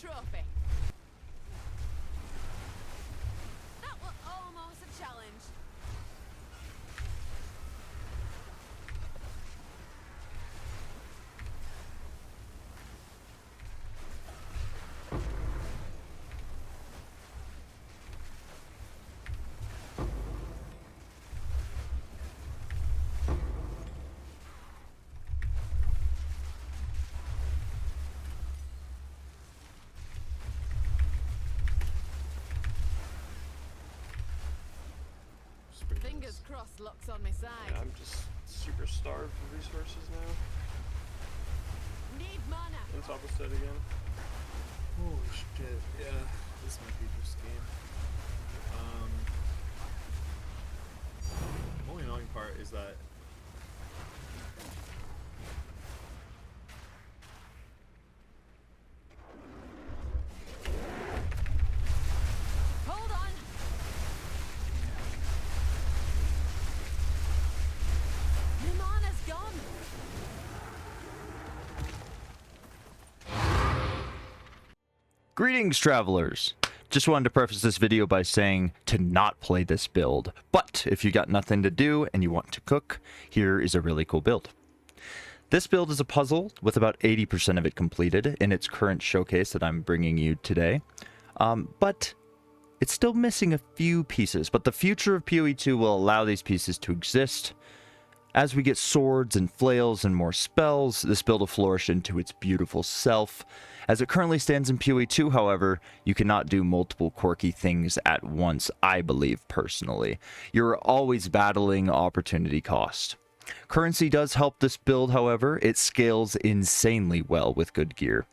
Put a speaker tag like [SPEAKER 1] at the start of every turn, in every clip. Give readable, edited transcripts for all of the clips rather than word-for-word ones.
[SPEAKER 1] trophy. That was almost a challenge. Fingers crossed luck's on my side.
[SPEAKER 2] Yeah, I'm just super starved for resources now.
[SPEAKER 1] Need mana.
[SPEAKER 2] On top of set again.
[SPEAKER 3] Holy shit, yeah. This might be this game. The only annoying part is that
[SPEAKER 1] Hold on. Your mana's gone.
[SPEAKER 4] Greetings, travelers! Just wanted to preface this video by saying to not play this build, but if you got nothing to do and you want to cook, here is a really cool build. This build is a puzzle with about 80% of it completed in its current showcase that I'm bringing you today, but it's still missing a few pieces, but the future of PoE 2 will allow these pieces to exist. As we get swords and flails and more spells, this build will flourish into its beautiful self. As it currently stands in PoE 2, however, you cannot do multiple quirky things at once, I believe personally. You're always battling opportunity cost. Currency does help this build, however. It scales insanely well with good gear.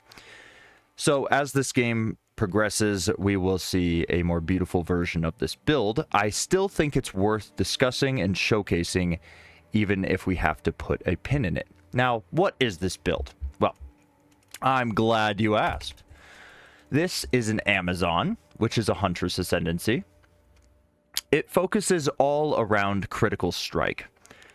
[SPEAKER 4] So as this game progresses, we will see a more beautiful version of this build. I still think it's worth discussing and showcasing, even if we have to put a pin in it. Now, what is this build? Well, I'm glad you asked. This is an Amazon, which is a Huntress ascendancy. It focuses all around critical strike.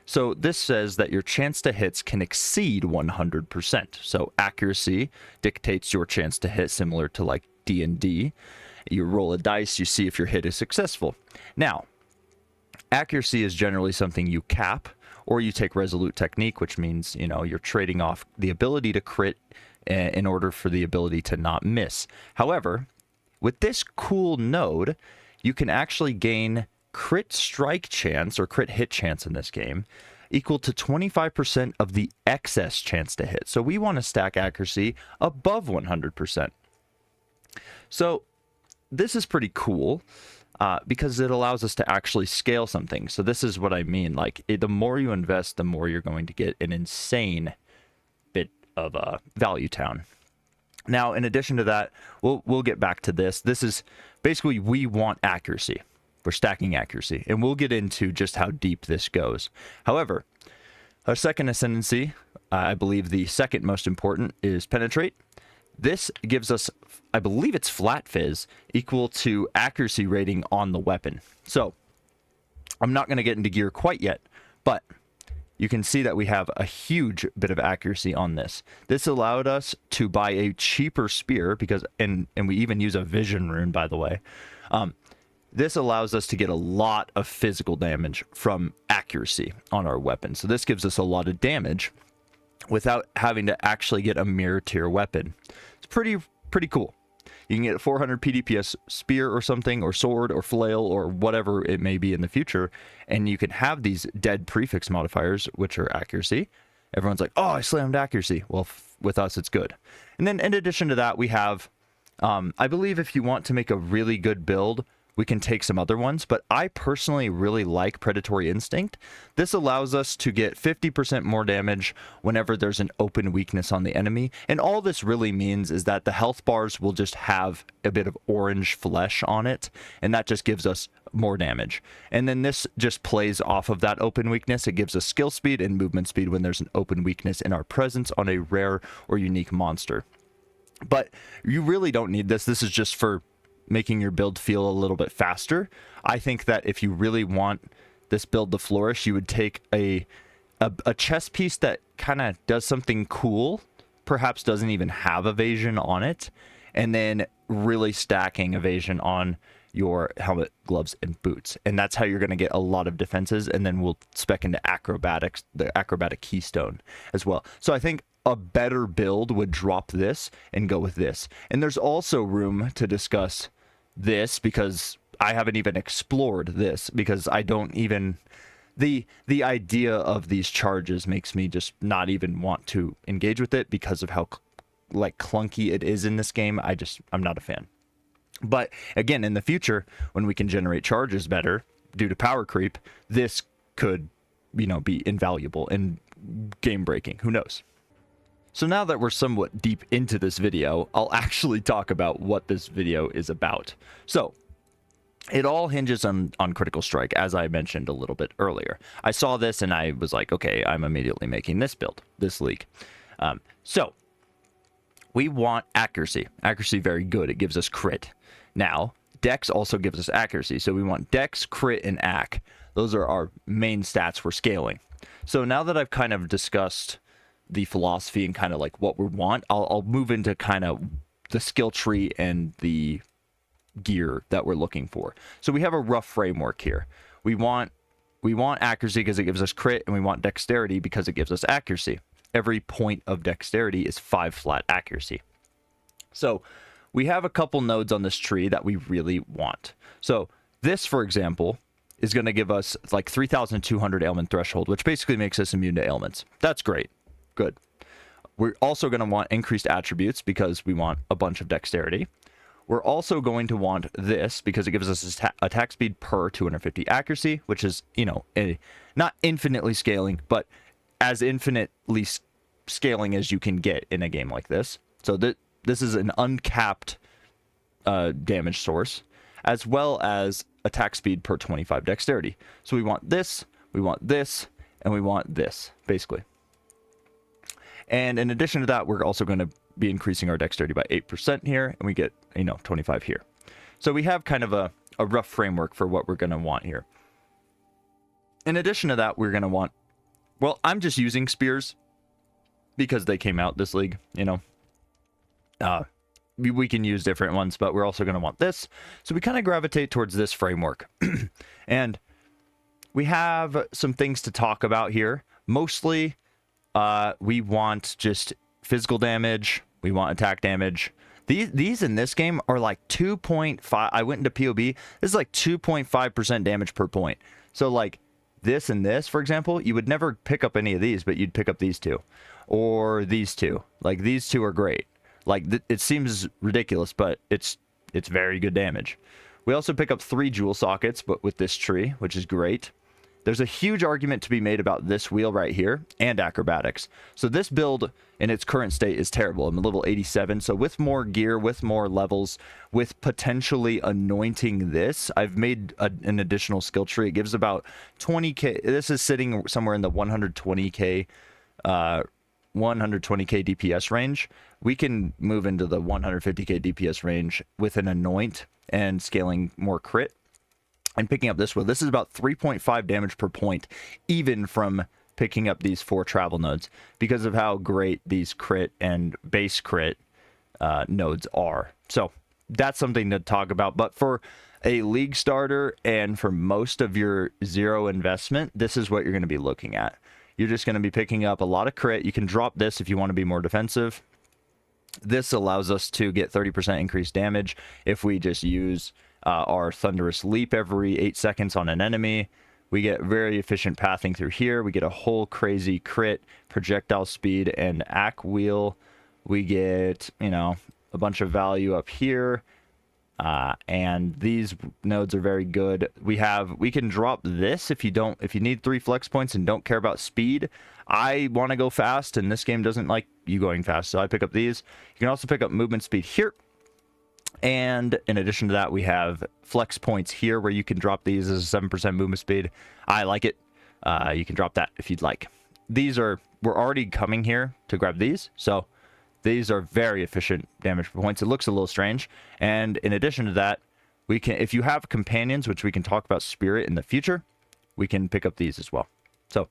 [SPEAKER 4] So this says that your chance to hits can exceed 100%. So accuracy dictates your chance to hit, similar to like D&D. You roll a dice, you see if your hit is successful. Now, accuracy is generally something you cap, or you take resolute technique, which means, you know, you're trading off the ability to crit in order for the ability to not miss. However, with this cool node, you can actually gain crit strike chance, or crit hit chance in this game, equal to 25% of the excess chance to hit. So we want to stack accuracy above 100%. So this is pretty cool. Because it allows us to actually scale something. So this is what I mean. Like, the more you invest, the more you're going to get an insane bit of value town. Now, in addition to that, we'll get back to this. This is basically, we want accuracy. We're stacking accuracy. And we'll get into just how deep this goes. However, our second ascendancy, I believe the second most important, is penetrate. This gives us, I believe it's flat fizz, equal to accuracy rating on the weapon. So, I'm not going to get into gear quite yet, but you can see that we have a huge bit of accuracy on this. This allowed us to buy a cheaper spear, because, and we even use a vision rune, by the way. This allows us to get a lot of physical damage from accuracy on our weapon. So this gives us a lot of damage without having to actually get a mirror tier weapon. It's pretty cool. You can get a 400 PDPS spear or something, or sword, or flail, or whatever it may be in the future, and you can have these dead prefix modifiers, which are accuracy. Everyone's like, oh, I slammed accuracy. Well, with us, it's good. And then in addition to that, we have, I believe if you want to make a really good build, we can take some other ones, but I personally really like Predatory Instinct. This allows us to get 50% more damage whenever there's an open weakness on the enemy, and all this really means is that the health bars will just have a bit of orange flesh on it, and that just gives us more damage. And then this just plays off of that open weakness. It gives us skill speed and movement speed when there's an open weakness in our presence on a rare or unique monster. But you really don't need this. This is just for making your build feel a little bit faster. I think that if you really want this build to flourish, you would take a chess piece that kind of does something cool, perhaps doesn't even have evasion on it, and then really stacking evasion on your helmet, gloves, and boots. And that's how you're going to get a lot of defenses, and then we'll spec into acrobatics, the acrobatic keystone as well. So I think a better build would drop this and go with this. And there's also room to discuss this, because I haven't even explored this, because I don't even... The idea of these charges makes me just not even want to engage with it because of how like clunky it is in this game. I'm not a fan. But again, in the future, when we can generate charges better due to power creep, this could, be invaluable and game breaking. Who knows? So now that we're somewhat deep into this video, I'll actually talk about what this video is about. So it all hinges on critical strike, as I mentioned a little bit earlier. I saw this and I was like, okay, I'm immediately making this build, this league. So we want accuracy. Accuracy, very good. It gives us crit. Now, Dex also gives us accuracy. So we want Dex, crit, and Ac. Those are our main stats for scaling. So now that I've kind of discussed the philosophy and kind of like what we want, I'll move into kind of the skill tree and the gear that we're looking for. So we have a rough framework here. We want accuracy because it gives us crit, and we want dexterity because it gives us accuracy. Every point of dexterity is 5 flat accuracy. So we have a couple nodes on this tree that we really want. So this, for example, is going to give us like 3,200 ailment threshold, which basically makes us immune to ailments. That's great. Good. We're also going to want increased attributes because we want a bunch of dexterity. We're also going to want this because it gives us attack speed per 250 accuracy, which is, not infinitely scaling, but as infinitely scaling as you can get in a game like this. So this is an uncapped damage source, as well as attack speed per 25 dexterity. So we want this, and we want this, basically. And in addition to that, we're also going to be increasing our dexterity by 8% here, and we get 25 here. So we have kind of a rough framework for what we're going to want here. In addition to that, we're going to want, well, I'm just using spears because they came out this league. We can use different ones, but we're also going to want this. So we kind of gravitate towards this framework. And we have some things to talk about here. Mostly we want just physical damage. We want attack damage. These in this game are like 2.5. I went into PoE. This is like 2.5% damage per point. So like this and this, for example, you would never pick up any of these, but you'd pick up these two or these two. Like these two are great. Like it seems ridiculous, but it's very good damage. We also pick up 3 jewel sockets, but with this tree, which is great. There's a huge argument to be made about this wheel right here and acrobatics. So this build in its current state is terrible. I'm a level 87. So with more gear, with more levels, with potentially anointing this, I've made an additional skill tree. It gives about 20k. This is sitting somewhere in the 120k DPS range. We can move into the 150k DPS range with an anoint and scaling more crit. And picking up this wheel, this is about 3.5 damage per point, even from picking up these 4 travel nodes, because of how great these crit and base crit nodes are. So that's something to talk about. But for a league starter and for most of your 0 investment, this is what you're going to be looking at. You're just going to be picking up a lot of crit. You can drop this if you want to be more defensive. This allows us to get 30% increased damage if we just use our Thunderous Leap every 8 seconds on an enemy. We get very efficient pathing through here. We get a whole crazy crit, projectile speed, and Ac Wheel. We get, a bunch of value up here. And these nodes are very good. We can drop this if you need 3 flex points and don't care about speed. I want to go fast, and this game doesn't like you going fast, so I pick up these. You can also pick up movement speed here. And in addition to that, we have flex points here where you can drop these as a 7% movement speed. I like it. You can drop that if you'd like. We're already coming here to grab these, so these are very efficient damage per points. It looks a little strange. And in addition to that, we can, if you have companions, which we can talk about spirit in the future, we can pick up these as well. So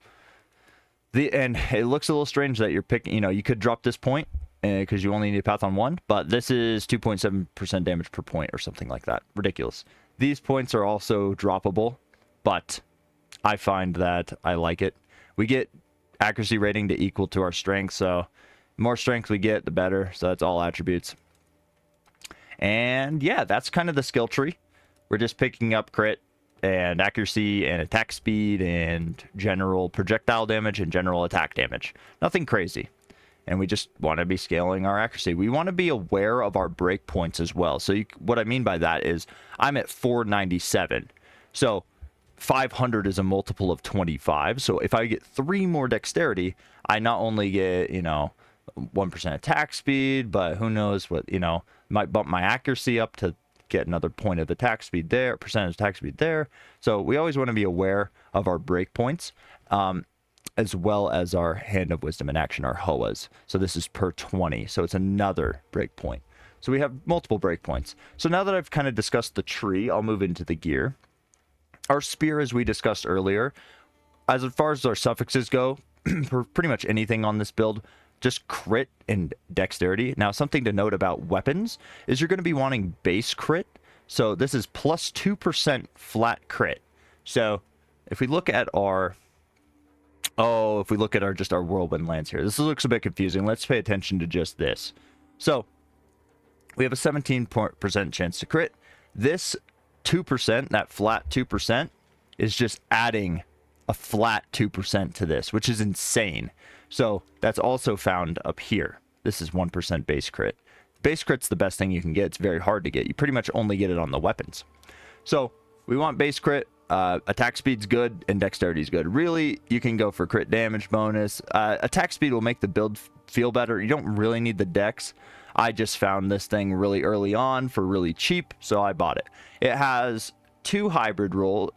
[SPEAKER 4] and it looks a little strange that you're picking, you could drop this point because you only need a path on one, but this is 2.7% damage per point or something like that. Ridiculous. These points are also droppable, but I find that I like it. We get accuracy rating to equal to our strength, so the more strength we get, the better. So that's all attributes. And yeah, that's kind of the skill tree. We're just picking up crit and accuracy and attack speed and general projectile damage and general attack damage. Nothing crazy. And we just want to be scaling our accuracy. We want to be aware of our breakpoints as well. So what I mean by that is I'm at 497. So 500 is a multiple of 25. So if I get 3 more dexterity, I not only get, 1% attack speed, but who knows what, might bump my accuracy up to get another point of attack speed there, percentage attack speed there. So we always want to be aware of our breakpoints, as well as our Hand of Wisdom in action, our HOAs. So this is per 20, so it's another breakpoint. So we have multiple breakpoints. So now that I've kind of discussed the tree, I'll move into the gear. Our spear, as we discussed earlier, as far as our suffixes go, for pretty much anything on this build, just crit and dexterity. Now, something to note about weapons is you're going to be wanting base crit. So this is plus 2% flat crit. So if we look at our... if we look at our whirlwind lance here, this looks a bit confusing. Let's pay attention to just this. So we have a 17% chance to crit. This 2%, that flat 2%, is just adding a flat 2% to this, which is insane. So that's also found up here. This is 1% base crit. Base crit's the best thing you can get. It's very hard to get. You pretty much only get it on the weapons. So we want base crit. Attack speed's good and dexterity's good. Really, you can go for crit damage bonus. Attack speed will make the build feel better. You don't really need the dex. I just found this thing really early on for really cheap, so I bought it. It has a hybrid roll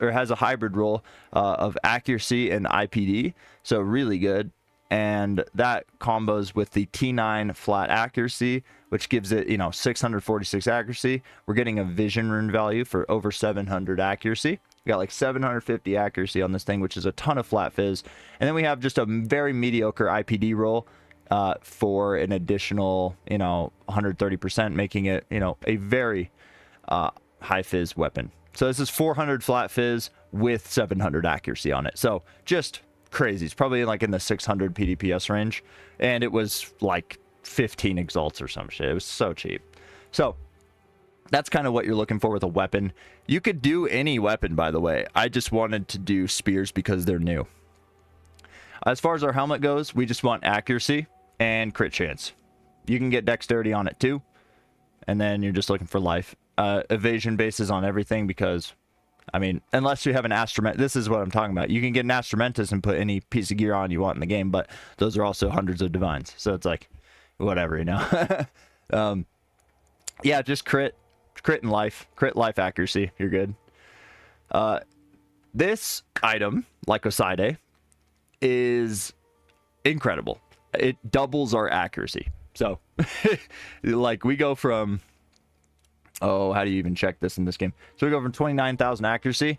[SPEAKER 4] of accuracy and IPD, so really good. And that combos with the T9 flat accuracy, which gives it, 646 accuracy. We're getting a vision rune value for over 700 accuracy. We got like 750 accuracy on this thing, which is a ton of flat fizz. And then we have just a very mediocre IPD roll for an additional, 130%, making it, a very high fizz weapon. So this is 400 flat fizz with 700 accuracy on it. So just crazy. It's probably like in the 600 PDPS range. And it was like 15 exalts or some shit. It was so cheap. So that's kind of what you're looking for with a weapon. You could do any weapon, by the way. I just wanted to do spears because they're new. As far as our helmet goes, we just want accuracy and crit chance. You can get dexterity on it too. And then you're just looking for life. Evasion bases on everything because, unless you have an Astromentus, this is what I'm talking about. You can get an Astromentus and put any piece of gear on you want in the game, but those are also hundreds of divines. So it's like, whatever, yeah, just crit and life. Crit, life, accuracy. You're good. This item, Lycoside, is incredible. It doubles our accuracy. So, like, we go from... how do you even check this in this game? So we go from 29,000 accuracy.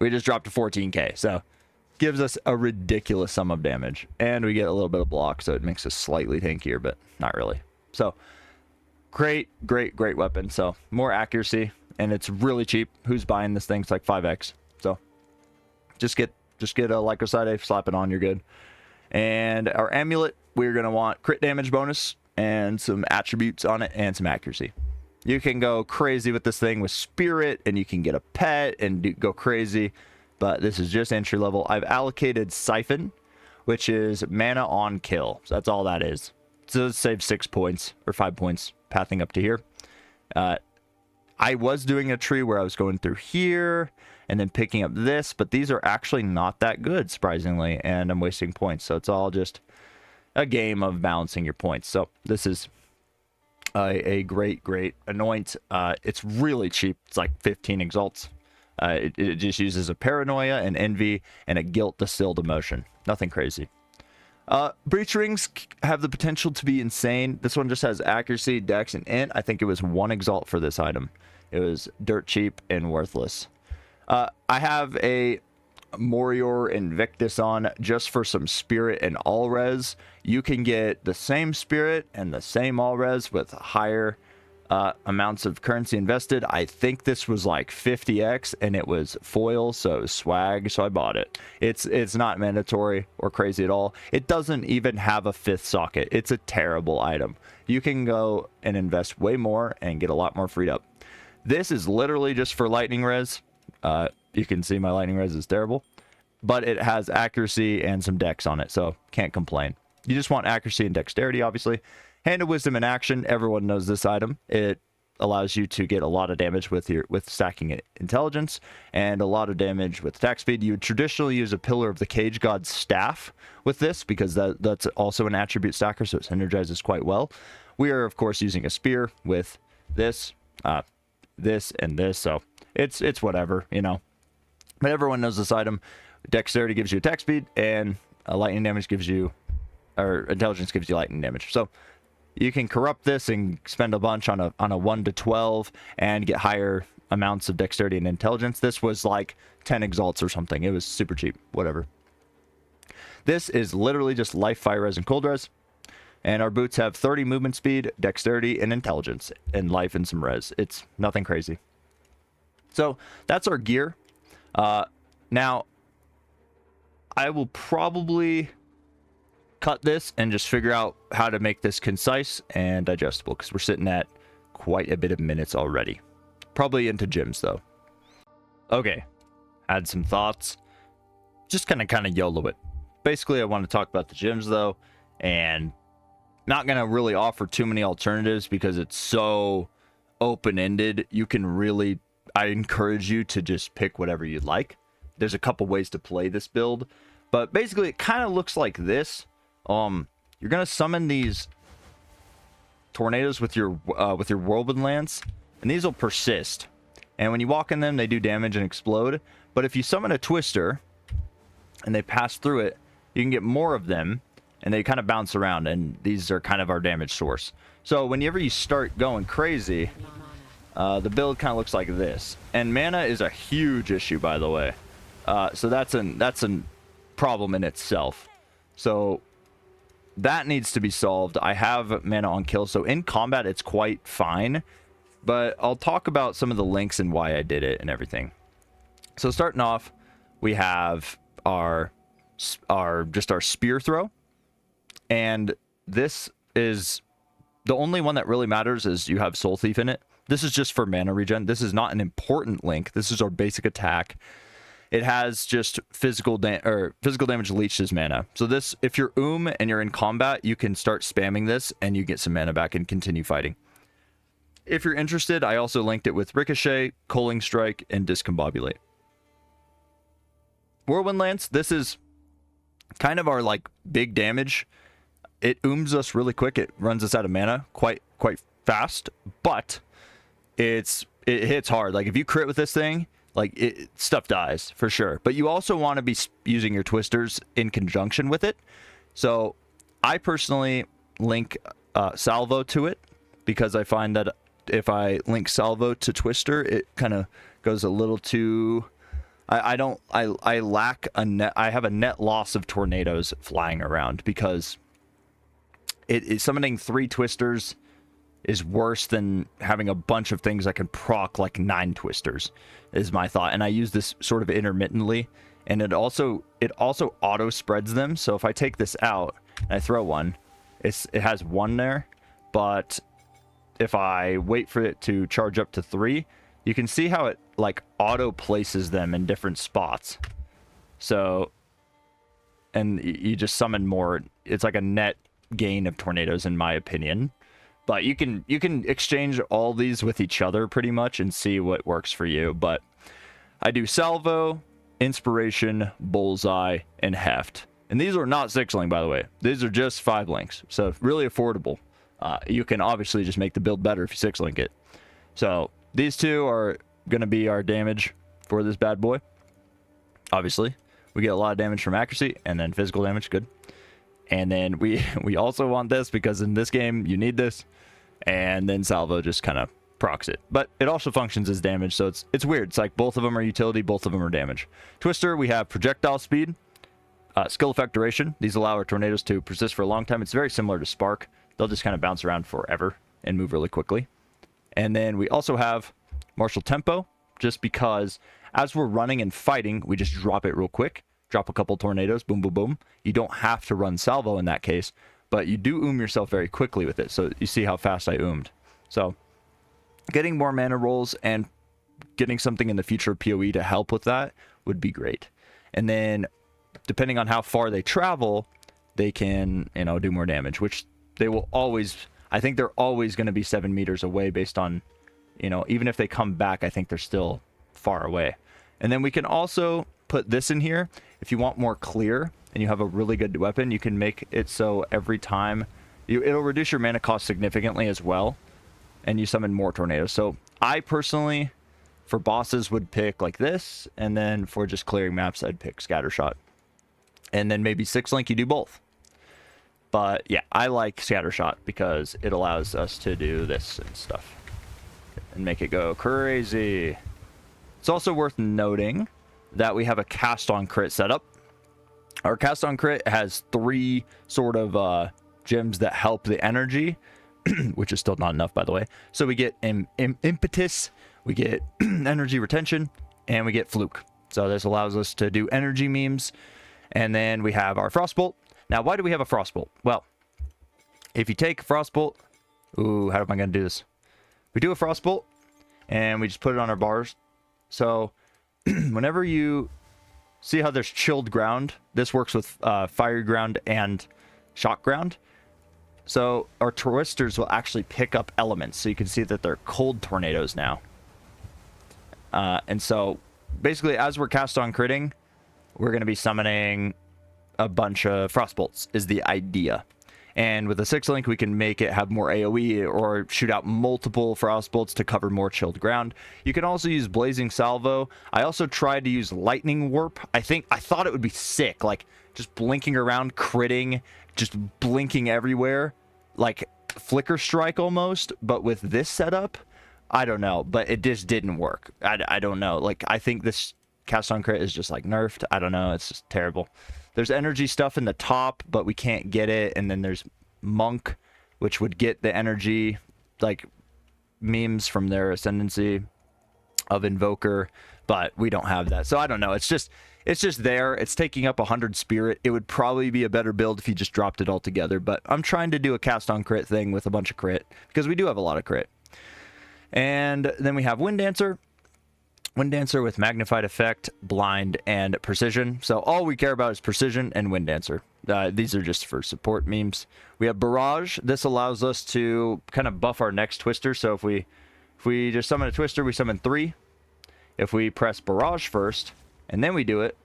[SPEAKER 4] We just dropped to 14k. So, gives us a ridiculous sum of damage. And we get a little bit of block, so it makes us slightly tankier, but not really. So... Great weapon. So more accuracy, and it's really cheap. Who's buying this thing? It's like 5x. So just get a Lycoside, slap it on, you're good. And our amulet, we're gonna want crit damage bonus and some attributes on it and some accuracy. You can go crazy with this thing with spirit, and you can get a pet and go crazy, but this is just entry level. I've allocated Siphon, which is mana on kill. So that's all that is. So it saves 6 points or 5 points pathing up to here. I was doing a tree where I was going through here and then picking up this, but these are actually not that good, surprisingly, and I'm wasting points. So it's all just a game of balancing your points. So this is a great anoint. It's really cheap. It's like 15 exalts. It just uses a paranoia, an envy, and a guilt distilled emotion. Nothing crazy. Breach rings have the potential to be insane. This one just has accuracy, dex, and int. I think it was 1 exalt for this item. It was dirt cheap and worthless. I have a Morior Invictus on just for some spirit and all res, you can get the same spirit and the same all res with higher amounts of currency invested. I think this was like 50x and it was foil, so it was swag, so I bought it. It's not mandatory or crazy at all. It doesn't even have a 5th socket. It's a terrible item. You can go and invest way more and get a lot more freed up. This is literally just for lightning res. You can see my lightning res is terrible, but it has accuracy and some dex on it, so can't complain. You just want accuracy and dexterity, obviously. Hand of Wisdom in action. Everyone knows this item. It allows you to get a lot of damage with stacking intelligence and a lot of damage with attack speed. You would traditionally use a Pillar of the Cage God's staff with this because that's also an attribute stacker, so it synergizes quite well. We are, of course, using a spear with this, this, and this, so it's whatever, you know. But everyone knows this item. Dexterity gives you attack speed, and lightning damage gives you, or intelligence gives you lightning damage. So you can corrupt this and spend a bunch on a 1 to 12 and get higher amounts of dexterity and intelligence. This was like 10 exalts or something. It was super cheap, whatever. This is literally just life, fire res, and cold res. And our boots have 30 movement speed, dexterity, and intelligence, and life and some res. It's nothing crazy. So that's our gear. Now, I will probably cut this and just figure out how to make this concise and digestible, because we're sitting at quite a bit of minutes already. Probably into gyms, though. Okay, had some thoughts. Just kind of YOLO it. Basically, I want to talk about the gyms, though, and not going to really offer too many alternatives because it's so open-ended. You can really, I encourage you to just pick whatever you like. There's a couple ways to play this build, but basically it kind of looks like this. You're going to summon these tornadoes with your whirlwind lance, and these will persist. And when you walk in them, they do damage and explode. But if you summon a twister and they pass through it, you can get more of them, and they kind of bounce around, and these are kind of our damage source. So whenever you start going crazy, the build kind of looks like this. And mana is a huge issue, by the way. So that's a problem in itself. So that needs to be solved. I have mana on kill, so in combat it's quite fine. But I'll talk about some of the links and why I did it and everything. So starting off, we have our spear throw. And this is the only one that really matters is you have Soul Thief in it. This is just for mana regen. This is not an important link. This is our basic attack. It has just physical damage leeches mana. So this, if you're and you're in combat, you can start spamming this and you get some mana back and continue fighting. If you're interested, I also linked it with Ricochet, Coaling Strike, and Discombobulate. Whirlwind Lance, this is kind of our like big damage. It us really quick. It runs us out of mana quite fast, but it hits hard. Like if you crit with this thing, like stuff dies for sure. But you also want to be using your twisters in conjunction with it. So I personally link Salvo to it because I find that if I link Salvo to Twister, it kind of goes a little too. I lack a net. I have a net loss of tornadoes flying around because summoning 3 twisters is worse than having a bunch of things that can proc like 9 twisters, is my thought. And I use this sort of intermittently, and it also auto spreads them. So if I take this out and I throw one, it has 1 there, but if I wait for it to charge up to 3, you can see how it like auto places them in different spots. So, and you just summon more. It's like a net gain of tornadoes in my opinion. But you can exchange all these with each other pretty much and see what works for you. But I do Salvo, Inspiration, Bullseye, and Heft. And these are not 6-link, by the way. These are just 5 links. So really affordable. You can obviously just make the build better if you 6-link it. So these 2 are going to be our damage for this bad boy. Obviously. We get a lot of damage from accuracy and then physical damage. Good. And then we also want this because in this game you need this. And then Salvo just kind of procs it. But it also functions as damage, so it's weird. It's like both of them are utility, both of them are damage. Twister, we have projectile speed, skill effect duration. These allow our tornadoes to persist for a long time. It's very similar to Spark. They'll just kind of bounce around forever and move really quickly. And then we also have martial tempo, just because as we're running and fighting, we just drop it real quick. Drop a couple tornadoes, boom, boom, boom. You don't have to run salvo in that case, but you do yourself very quickly with it. So you see how fast I oomed. So getting more mana rolls and getting something in the future of PoE to help with that would be great. And then depending on how far they travel, they can, you know, do more damage, which they will always, I think they're always going to be 7 meters away based on, you know, even if they come back, I think they're still far away. And then we can also put this in here. If you want more clear and you have a really good weapon, you can make it so every time it'll reduce your mana cost significantly as well, and you summon more tornadoes. So I personally, for bosses, would pick like this, and then for just clearing maps, I'd pick Scattershot. And then maybe 6-link, you do both. But yeah, I like Scattershot because it allows us to do this and stuff and make it go crazy. It's also worth noting that we have a cast on crit setup. Our cast on crit has 3 sort of gems that help the energy, which is still not enough, by the way. So we get impetus, we get energy retention, and we get fluke. So this allows us to do energy memes. And then we have our frostbolt. Now, why do we have a frostbolt? Well, if you take frostbolt, ooh, how am I going to do this? We do a frostbolt, and we just put it on our bars. So whenever you see how there's chilled ground, this works with fire ground and shock ground. So our twisters will actually pick up elements. So you can see that they're cold tornadoes now. And so basically, as we're cast on critting, we're going to be summoning a bunch of frostbolts is the idea. And with a 6-link, we can make it have more AoE or shoot out multiple frostbolts to cover more chilled ground. You can also use blazing salvo. I also tried to use lightning warp. I thought it would be sick, like just blinking around, critting, just blinking everywhere, like flicker strike almost. But with this setup, I don't know, but it just didn't work. I don't know. Like, I think this cast on crit is just like nerfed. I don't know. It's just terrible. There's energy stuff in the top, but we can't get it. And then there's Monk, which would get the energy, like memes from their Ascendancy of Invoker, but we don't have that. So I don't know. It's just there. It's taking up 100 spirit. It would probably be a better build if you just dropped it all together, but I'm trying to do a cast on crit thing with a bunch of crit because we do have a lot of crit. And then we have Wind Dancer. Wind Dancer with Magnified Effect, Blind, and Precision. So all we care about is Precision and Wind Dancer. These are just for support memes. We have Barrage. This allows us to kind of buff our next Twister. So if we just summon a Twister, we summon 3. If we press Barrage first, and then we do it,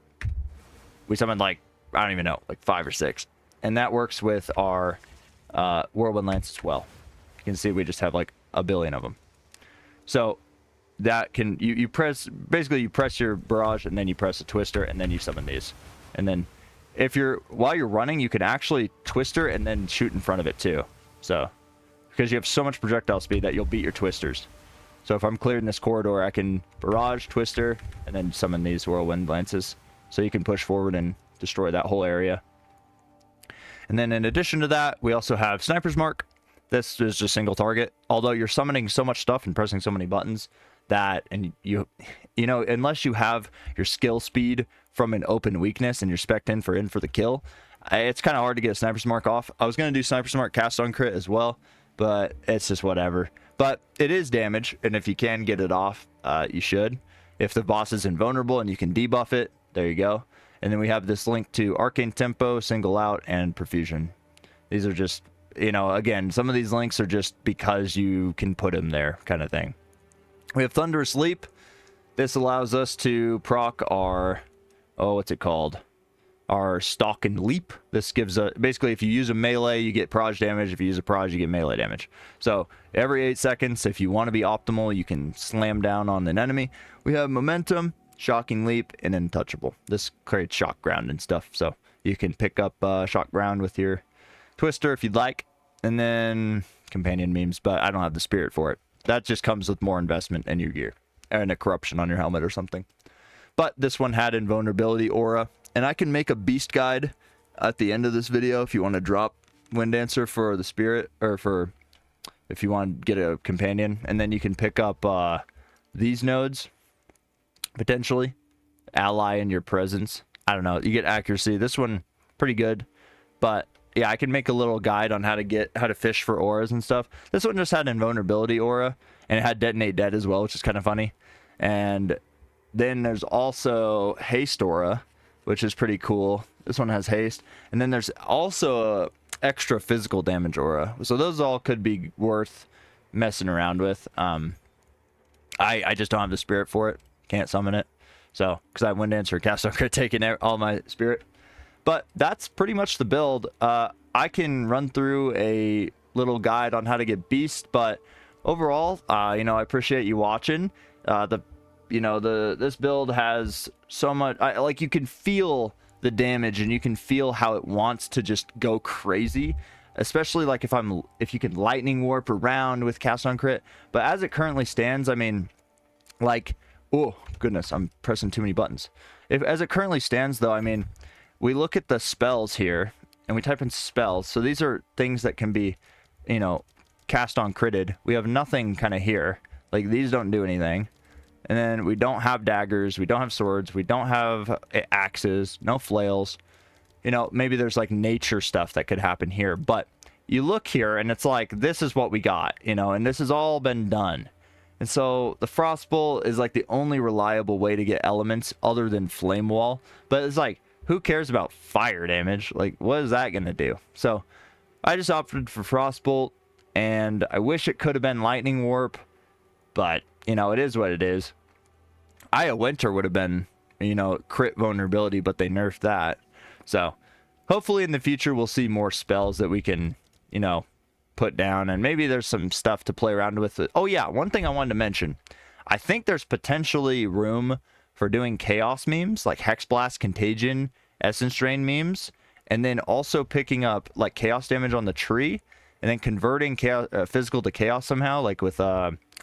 [SPEAKER 4] we summon like, I don't even know, like 5 or 6. And that works with our Whirlwind Lance as well. You can see we just have like a billion of them. So that can, you press, basically you press your Barrage and then you press a Twister and then you summon these. And then while you're running, you can actually Twister and then shoot in front of it too. So, because you have so much projectile speed that you'll beat your Twisters. So if I'm clearing this corridor, I can Barrage, Twister, and then summon these Whirlwind Lances. So you can push forward and destroy that whole area. And then in addition to that, we also have Sniper's Mark. This is just single target. Although you're summoning so much stuff and pressing so many buttons that, and you know, unless you have your skill speed from an open weakness and you're spec'd in for the kill, it's kind of hard to get a Sniper's Mark off. I was going to do Sniper's Mark cast on crit as well, but it's just whatever. But it is damage, and if you can get it off, you should. If the boss is invulnerable and you can debuff it, there you go. And then we have this link to Arcane Tempo, Single Out, and Profusion. These are just, you know, again, some of these links are just because you can put them there kind of thing. We have Thunderous Leap. This allows us to proc our, what's it called? Our Stalk and Leap. This gives a, basically if you use a melee, you get proj damage. If you use a proj, you get melee damage. So every 8 seconds, if you want to be optimal, you can slam down on an enemy. We have Momentum, Shocking Leap, and Untouchable. This creates shock ground and stuff. So you can pick up shock ground with your Twister if you'd like. And then companion memes, but I don't have the spirit for it. that just comes with more investment in your gear and a corruption on your helmet or something. But this one had invulnerability aura, and I can make a beast guide at the end of this video if you want to drop Wind Dancer for the spirit, or for if you want to get a companion, and then you can pick up these nodes potentially, ally in your presence. I don't know, you get accuracy. This one pretty good, but yeah, I can make a little guide on how to fish for auras and stuff. This one just had invulnerability aura, and it had detonate dead as well, which is kind of funny. And then there's also haste aura, which is pretty cool. This one has haste, and then there's also a extra physical damage aura. So those all could be worth messing around with. I just don't have the spirit for it. Can't summon it. So, because I Wind Dancer cast on crit, taking all my spirit. But that's pretty much the build. I can run through a little guide on how to get beast, but overall, you know, I appreciate you watching. This build has so much, like, you can feel the damage, and you can feel how it wants to just go crazy, especially like if you can lightning warp around with cast on crit. But as it currently stands, I mean, like, oh goodness, I'm pressing too many buttons. As it currently stands though, I mean, we look at the spells here and we type in spells. So these are things that can be, you know, cast on critted. We have nothing kind of here, like these don't do anything. And then we don't have daggers, we don't have swords, we don't have axes, no flails. You know, maybe there's like nature stuff that could happen here, but you look here and it's like, this is what we got, you know, and this has all been done. And so the Frostbolt is like the only reliable way to get elements other than Flame Wall. But it's like, who cares about fire damage? Like, what is that going to do? So I just opted for Frostbolt, and I wish it could have been Lightning Warp, but, you know, it is what it is. Aya Winter would have been, you know, crit vulnerability, but they nerfed that. So hopefully in the future we'll see more spells that we can, you know, put down, and maybe there's some stuff to play around with. Oh yeah, one thing I wanted to mention, I think there's potentially room for doing chaos memes, like Hex Blast, Contagion, Essence Drain memes, and then also picking up like chaos damage on the tree, and then converting chaos, physical to chaos somehow, like with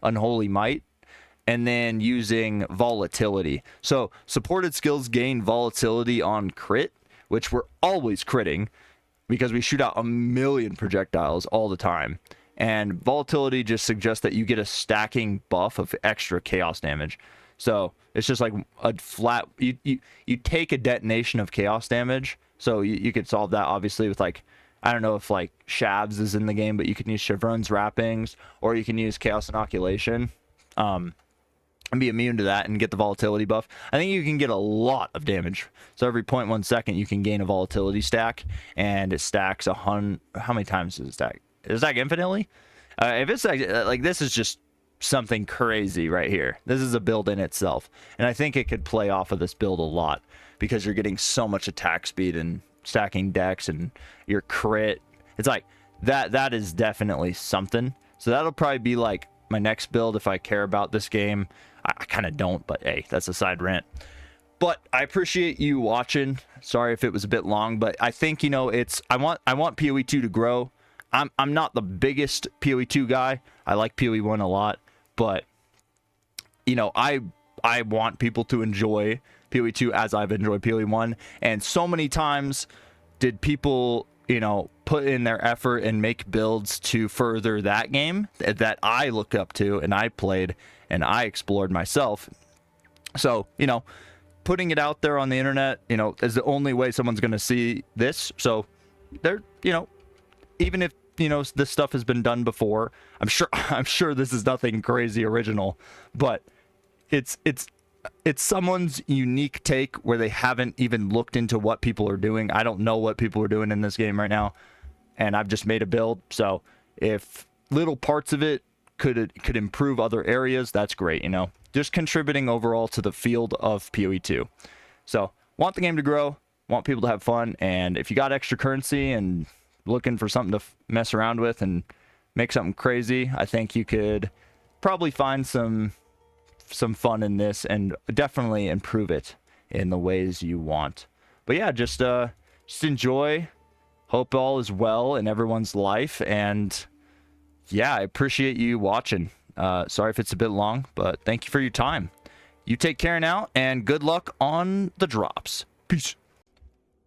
[SPEAKER 4] Unholy Might, and then using volatility. So supported skills gain volatility on crit, which we're always critting because we shoot out 1,000,000 projectiles all the time. And volatility just suggests that you get a stacking buff of extra chaos damage. So it's just like a flat, you take a detonation of chaos damage. So you could solve that obviously with, like, I don't know if like Shabs is in the game, but you can use Chevron's Wrappings, or you can use Chaos Inoculation and be immune to that and get the volatility buff. I think you can get a lot of damage. So every 0.1 second you can gain a volatility stack, and it stacks 100. How many times does it stack? Does it stack infinitely? If it's like this is just something crazy right here. This is a build in itself, and I think it could play off of this build a lot because you're getting so much attack speed and stacking dex and your crit. It's like that is definitely something. So that'll probably be like my next build if I care about this game. I kind of don't, but hey, that's a side rant. But I appreciate you watching. Sorry if it was a bit long, but I think, you know, it's I want PoE 2 to grow. I'm not the biggest PoE 2 guy. I like PoE 1 a lot, but you know, I want people to enjoy PoE 2 as I've enjoyed PoE 1, and so many times did people, you know, put in their effort and make builds to further that game that I look up to and I played and I explored myself. So, you know, putting it out there on the internet, you know, is the only way someone's going to see this. So they're, you know, even if, you know, this stuff has been done before, I'm sure this is nothing crazy original, but it's someone's unique take where they haven't even looked into what people are doing. I don't know what people are doing in this game right now, and I've just made a build. So if little parts of it could improve other areas, that's great, you know. Just contributing overall to the field of PoE 2. So want the game to grow, want people to have fun, and if you got extra currency and looking for something to mess around with and make something crazy, I think you could probably find some fun in this and definitely improve it in the ways you want. But yeah, just enjoy. Hope all is well in everyone's life, and yeah, I appreciate you watching. Sorry if it's a bit long, but thank you for your time. You take care now, and good luck on the drops. Peace.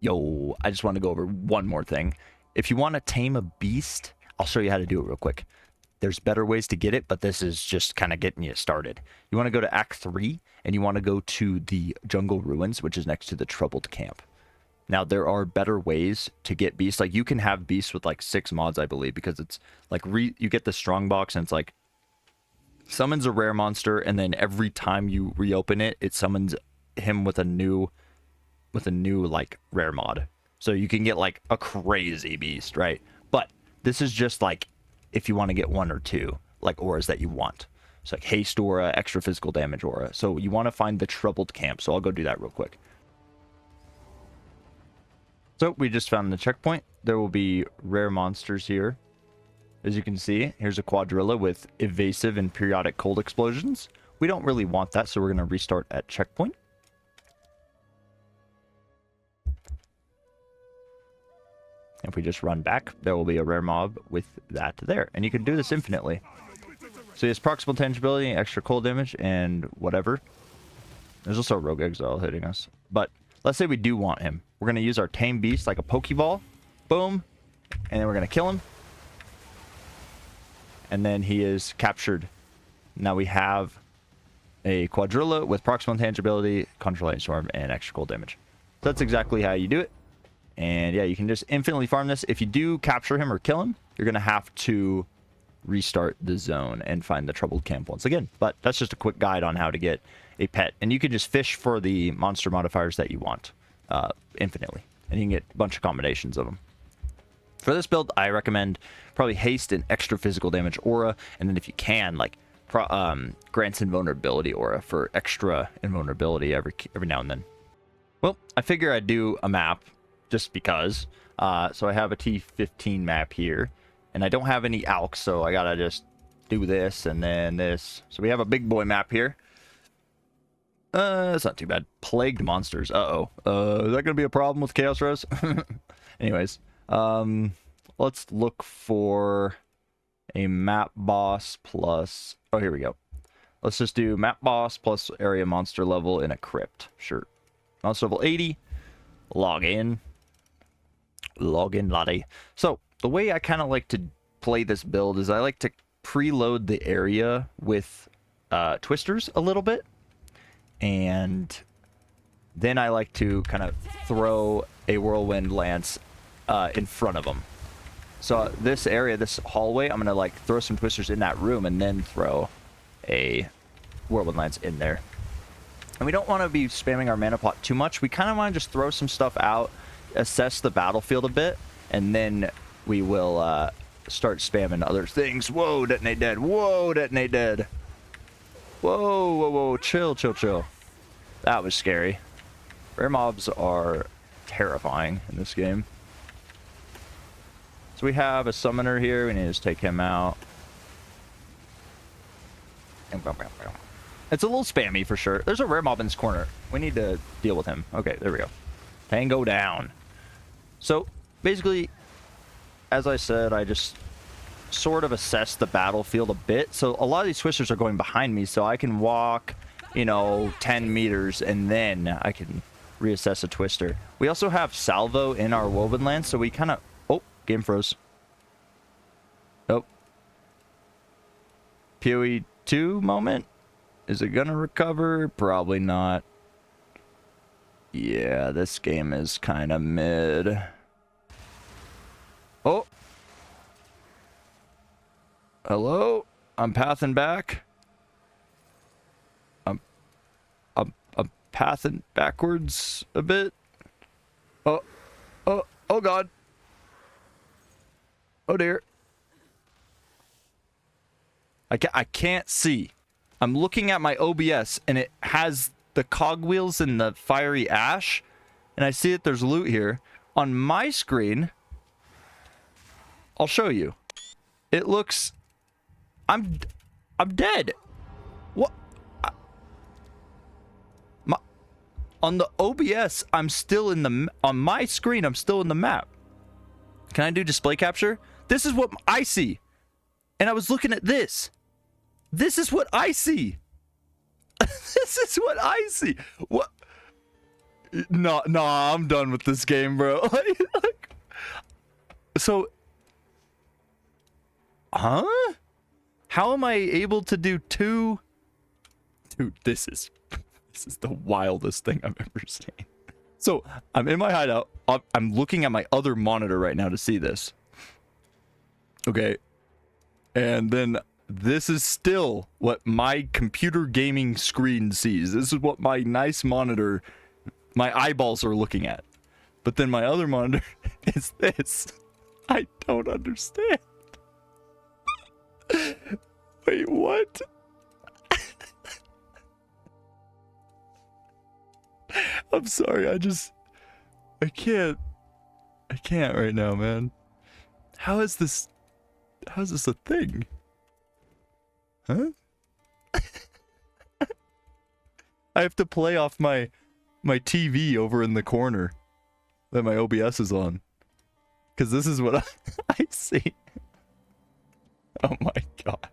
[SPEAKER 4] Yo, I just want to go over one more thing. If you want to tame a beast, I'll show you how to do it real quick. There's better ways to get it, but this is just kind of getting you started. You want to go to Act 3, and you want to go to the Jungle Ruins, which is next to the Troubled Camp. Now, there are better ways to get beasts. Like, you can have beasts with, like, 6 mods, I believe, because it's, like, you get the strong box, and it's, like, summons a rare monster, and then every time you reopen it, it summons him with a new, like, rare mod. So you can get, like, a crazy beast, right? But this is just, like, if you want to get 1 or 2, like, auras that you want. It's like haste aura, extra physical damage aura. So you want to find the Troubled Camp. So I'll go do that real quick. So we just found the checkpoint. There will be rare monsters here. As you can see, here's a quadrilla with evasive and periodic cold explosions. We don't really want that, so we're going to restart at checkpoint. If we just run back, there will be a rare mob with that there. And you can do this infinitely. So he has proximal tangibility, extra cold damage, and whatever. There's also a rogue exile hitting us. But let's say we do want him. We're going to use our tame beast like a Pokeball. Boom. And then we're going to kill him. And then he is captured. Now we have a quadrilla with proximal tangibility, control storm, and extra cold damage. So that's exactly how you do it. And yeah, you can just infinitely farm this. If you do capture him or kill him, you're going to have to restart the zone and find the Troubled Camp once again. But that's just a quick guide on how to get a pet. And you can just fish for the monster modifiers that you want infinitely. And you can get a bunch of combinations of them. For this build, I recommend probably haste and extra physical damage aura. And then if you can, like grants invulnerability aura for extra invulnerability every now and then. Well, I figure I'd do a map just because. So I have a T15 map here. And I don't have any alks, so I gotta just do this and then this. So we have a big boy map here. It's not too bad. Plagued monsters. Uh-oh. Is that gonna be a problem with Chaos Rose? Anyways. Let's look for a map boss plus... Oh, here we go. Let's just do map boss plus area monster level in a crypt. Sure. Monster level 80. Log in. Log in, laddie. So, the way I kind of like to play this build is I like to preload the area with twisters a little bit. And then I like to kind of throw a whirlwind lance in front of them. So this area, this hallway, I'm going to like throw some twisters in that room and then throw a whirlwind lance in there. And we don't want to be spamming our mana pot too much. We kind of want to just throw some stuff out, assess the battlefield a bit, and then we will start spamming other things. Whoa, detonate dead. Whoa, detonate dead. Whoa, whoa, whoa. Chill, chill, chill. That was scary. Rare mobs are terrifying in this game. So we have a summoner here. We need to just take him out. It's a little spammy for sure. There's a rare mob in this corner. We need to deal with him. Okay, there we go. Tango down. So basically, as I said, I just sort of assess the battlefield a bit. So a lot of these twisters are going behind me, so I can walk, you know, 10 meters and then I can reassess a twister. We also have salvo in our woven land, so we kind of... Oh, game froze. Oh. PoE 2 moment? Is it gonna recover? Probably not. Yeah, this game is kind of mid. Oh. Hello? I'm pathing back. I'm pathing backwards a bit. Oh God. Oh dear. I can't see. I'm looking at my OBS and it has the cogwheels and the fiery ash, and I see that there's loot here. On my screen, I'll show you. It looks... I'm dead. What? On the OBS, I'm still in the... On my screen, I'm still in the map. Can I do display capture? This is what I see. And I was looking at this. This is what I see. This is what I see. What? No, I'm done with this game, bro. So, huh? How am I able to do two? Dude, this is the wildest thing I've ever seen. So, I'm in my hideout. I'm looking at my other monitor right now to see this. Okay. And then this is still what my computer gaming screen sees. This is what my nice monitor, my eyeballs are looking at. But then my other monitor is this. I don't understand. Wait, what? I'm sorry, I can't right now, man. How is this a thing? Huh? I have to play off my TV over in the corner that my OBS is on. Cause this is what I see. Oh my god.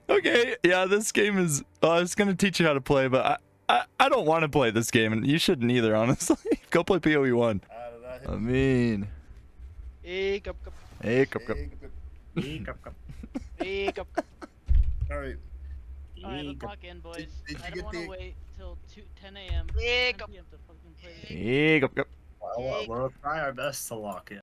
[SPEAKER 4] Okay, yeah, this game is it's gonna teach you how to play, but I don't want to play this game, and you shouldn't either, honestly. Go play PoE 1. I mean.
[SPEAKER 5] Hey, cup.
[SPEAKER 4] Hey, cup.
[SPEAKER 5] Hey, cup.
[SPEAKER 3] Alright.
[SPEAKER 5] Alright, let's lock in, boys.
[SPEAKER 3] Did you
[SPEAKER 5] I
[SPEAKER 3] get
[SPEAKER 5] don't want to
[SPEAKER 3] the-
[SPEAKER 5] wait till 10 a.m.
[SPEAKER 6] Hey,
[SPEAKER 5] 10 p.m. to fucking play this.
[SPEAKER 4] Hey, cup.
[SPEAKER 6] We'll try our best to lock in.